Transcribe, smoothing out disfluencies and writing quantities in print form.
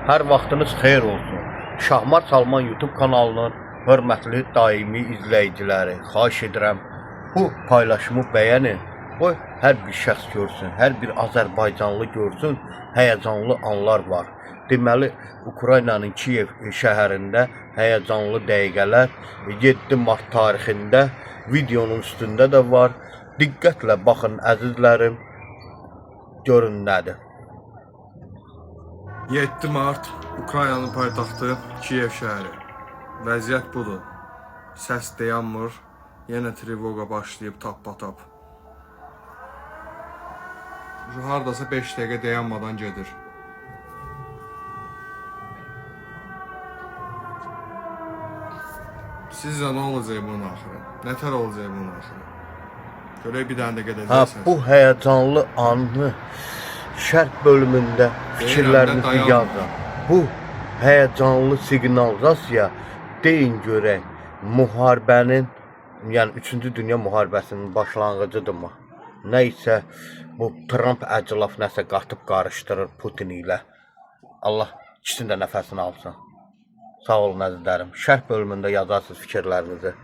Hər vaxtınız xeyir olsun. Şahmar Salman YouTube kanalının hörmətli daimi izləyiciləri, xahiş edirəm, bu paylaşımı bəyənin. Qoy hər bir şəxs görsün, hər bir Azərbaycanlı görsün, həyəcanlı anlar var. Deməli, Ukraynanın Kiyev şəhərində həyəcanlı dəqiqələr 7 mart tarixində videonun üstündə də var. Diqqətlə baxın əzizlərim, görün nədir. 7 mart Ukraynanın paytaxtı Kiyev şəhəri. Vəziyyət budur. Səs dayanmır. Yenə trevoqa başlayıb tap-patap. Hardasa 5 dəqiqə dayanmadan gedir. Sizcə nə olacaq bunun axırı? Nətər olacaq bunun axırı? Görək bir dənə də gedəcəksiniz. Bu həyəcanlı anı şərh bölümündə fikirlərinizi yazın. Bu həyəcanlı siqnalizasiya deyin görək, müharibənin, yəni 3-cü Dünya müharibəsinin başlanğıcıdırmı? Nə isə bu Trump əclaf nəsə qatıb qarışdırır Putin ilə. Allah ikisinin də nəfəsini alsın. Sağ olun əzizlərim. Şərh bölümündə yazarsınız fikirlərinizi.